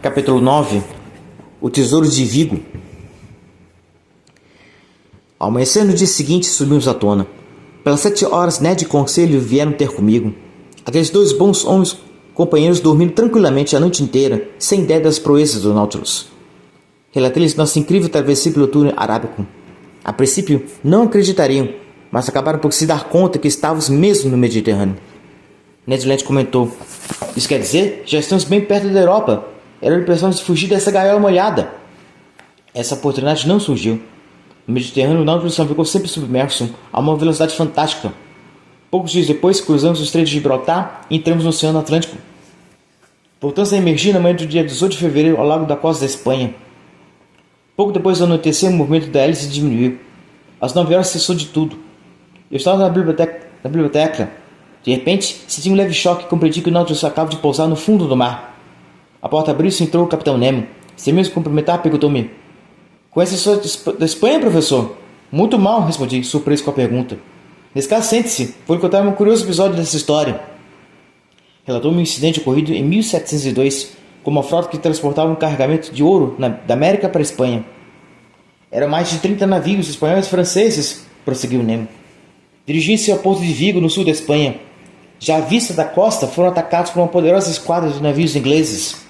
Capítulo 9. O Tesouro de Vigo. Ao amanhecer no dia seguinte, subimos à tona. Pelas 7 horas, Ned e Conselho vieram ter comigo. Aqueles dois bons homens companheiros dormindo tranquilamente a noite inteira, sem ideia das proezas do Nautilus. Relatei-lhes nossa incrível travessia pelo túnel arábico. A princípio, não acreditariam, mas acabaram por se dar conta que estávamos mesmo no Mediterrâneo. Ned Land comentou: "Isso quer dizer, já estamos bem perto da Europa. Era hora de fugir dessa gaiola molhada." Essa oportunidade não surgiu. No Mediterrâneo, o Nautilus navegou sempre submerso, a uma velocidade fantástica. Poucos dias depois, cruzamos o Estreito de Gibraltar e entramos no Oceano Atlântico. Voltamos a emergir na manhã do dia 18 de fevereiro ao largo da costa da Espanha. Pouco depois do anoitecer, o movimento da hélice diminuiu. Às 9 horas cessou de tudo. Eu estava na biblioteca. De repente, senti um leve choque e compreendi que o Nautilus acaba de pousar no fundo do mar. A porta abriu-se e entrou o Capitão Nemo. Sem mesmo cumprimentar, perguntou-me: "Conhece a história da Espanha, professor?" "Muito mal", respondi, surpreso com a pergunta. "Nesse caso, sente-se. Vou lhe contar um curioso episódio dessa história." Relatou-me um incidente ocorrido em 1702, com uma frota que transportava um carregamento de ouro da América para a Espanha. Eram mais de 30 navios espanhóis e franceses, prosseguiu Nemo. Dirigiam-se ao porto de Vigo, no sul da Espanha. Já à vista da costa, foram atacados por uma poderosa esquadra de navios ingleses.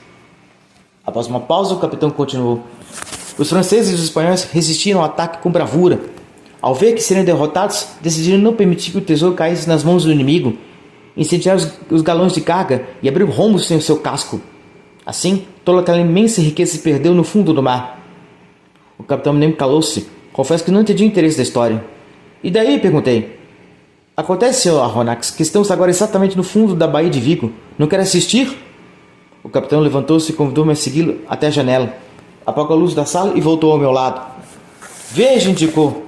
Após uma pausa, o capitão continuou: "Os franceses e os espanhóis resistiram ao ataque com bravura. Ao ver que seriam derrotados, decidiram não permitir que o tesouro caísse nas mãos do inimigo, incendiaram os galões de carga e abriram rombos em seu casco. Assim, toda aquela imensa riqueza se perdeu no fundo do mar." O capitão Nemo calou-se. Confesso que não entendi o interesse da história. "E daí?" perguntei. "Acontece, Sr. Aronnax, que estamos agora exatamente no fundo da Baía de Vigo. Não quer assistir?" O capitão levantou-se e convidou-me a segui-lo até a janela. Apagou a luz da sala e voltou ao meu lado. "Veja", indicou.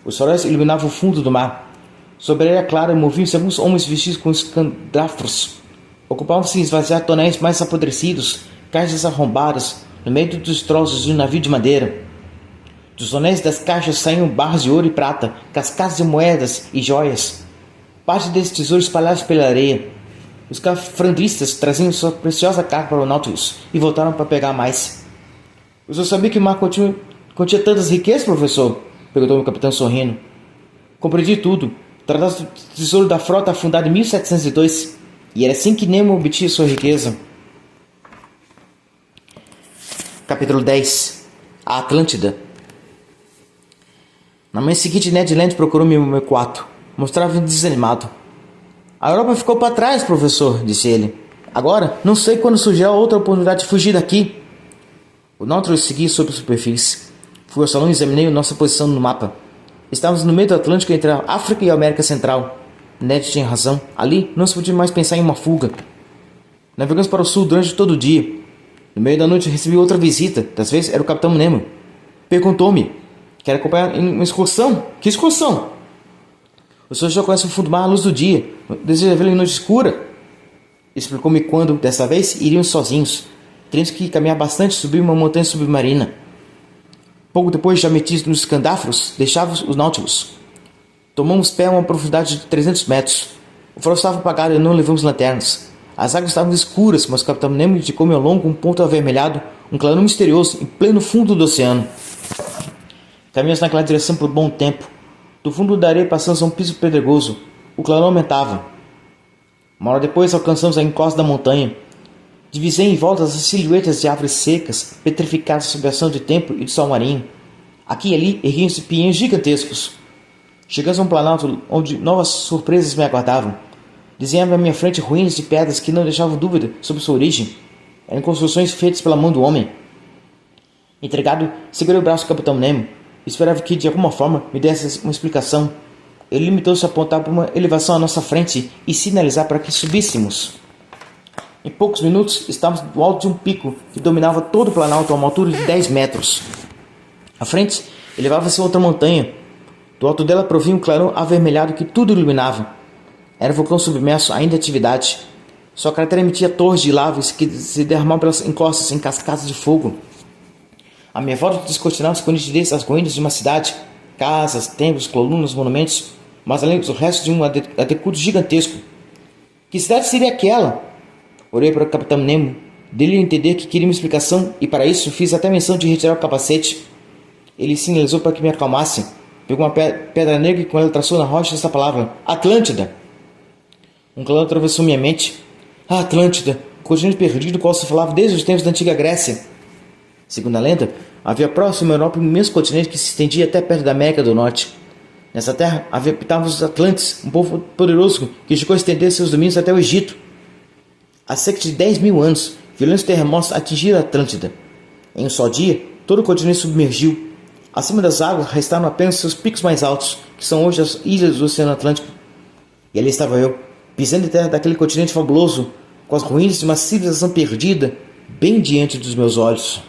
Os faróis iluminavam o fundo do mar. Sobre a areia clara moviam-se alguns homens vestidos com escandafros. Ocupavam-se em esvaziar tonéis mais apodrecidos, caixas arrombadas, no meio dos destroços de um navio de madeira. Dos tonéis das caixas saíam barras de ouro e prata, cascatas de moedas e joias. Parte desses tesouros espalhados pela areia. Os cafrandistas traziam sua preciosa carga para o Nautilus e voltaram para pegar mais. "O senhor sabia que o mar continha tantas riquezas, professor?" perguntou o capitão sorrindo. "Compreendi tudo. Tratava-se do tesouro da frota afundada em 1702, e era assim que Nemo obtinha sua riqueza." Capítulo 10. A Atlântida. Na manhã seguinte, Ned Land procurou-me no meu quarto. Mostrava-me desanimado. "A Europa ficou para trás, professor", disse ele. "Agora, não sei quando surgirá outra oportunidade de fugir daqui." O Nautilus seguia sobre a superfície. Fui ao salão e examinei nossa posição no mapa. Estávamos no meio do Atlântico entre a África e a América Central. Ned tinha razão. Ali não se podia mais pensar em uma fuga. Navegamos para o sul durante todo o dia. No meio da noite recebi outra visita. Dessa vez era o Capitão Nemo. Perguntou-me: "Quer acompanhar em uma excursão?" "Que excursão?" "O senhor já conhece o fundo do mar à luz do dia. Deseja vê-lo em noite escura?" Explicou-me quando, dessa vez, iriam sozinhos. Teríamos que caminhar bastante e subir uma montanha submarina. Pouco depois, já metidos nos escandafros, deixávamos os Nautilus. Tomamos pé a uma profundidade de 300 metros. O farol estava apagado e não levamos lanternas. As águas estavam escuras, mas o Capitão Nemo indicou-me ao longo um ponto avermelhado, um clarão misterioso, em pleno fundo do oceano. Caminhamos naquela direção por bom tempo. Do fundo da areia passamos a um piso pedregoso. O clarão aumentava. Uma hora depois alcançamos a encosta da montanha. Divisei em volta as silhuetas de árvores secas, petrificadas sob a ação do tempo e do sol marinho. Aqui e ali erguiam-se pinheiros gigantescos. Chegamos a um planalto onde novas surpresas me aguardavam. Desenhava à minha frente ruínas de pedras que não deixavam dúvida sobre sua origem. Eram construções feitas pela mão do homem. Intrigado, segurei o braço do Capitão Nemo. Esperava que, de alguma forma, me desse uma explicação. Ele limitou-se a apontar para uma elevação à nossa frente e sinalizar para que subíssemos. Em poucos minutos, estávamos no alto de um pico que dominava todo o planalto a uma altura de 10 metros. À frente, elevava-se outra montanha. Do alto dela provinha um clarão avermelhado que tudo iluminava. Era um vulcão submerso ainda em atividade. Sua cratera emitia torres de lavas que se derramavam pelas encostas em cascatas de fogo. À minha volta descortinavam-se com nitidez as ruínas de uma cidade, casas, templos, colunas, monumentos, mas além dos restos de um aqueduto gigantesco. Que cidade seria aquela? Olhei para o Capitão Nemo Dei-lhe a entender que queria uma explicação e para isso fiz até menção de retirar o capacete. Ele sinalizou para que me acalmasse. Pegou uma pedra negra e com ela traçou na rocha esta palavra: Atlântida. Um calor atravessou minha mente. A Atlântida, o continente perdido do qual se falava desde os tempos da antiga Grécia. Segundo a lenda, havia próximo à Europa um imenso continente que se estendia até perto da América do Norte. Nessa terra habitavam os Atlantes, um povo poderoso que chegou a estender seus domínios até o Egito. Há cerca de 10.000 anos, violentos terremotos atingiram a Atlântida. Em um só dia, todo o continente submergiu. Acima das águas restaram apenas seus picos mais altos, que são hoje as ilhas do Oceano Atlântico. E ali estava eu, pisando em terra daquele continente fabuloso, com as ruínas de uma civilização perdida, bem diante dos meus olhos.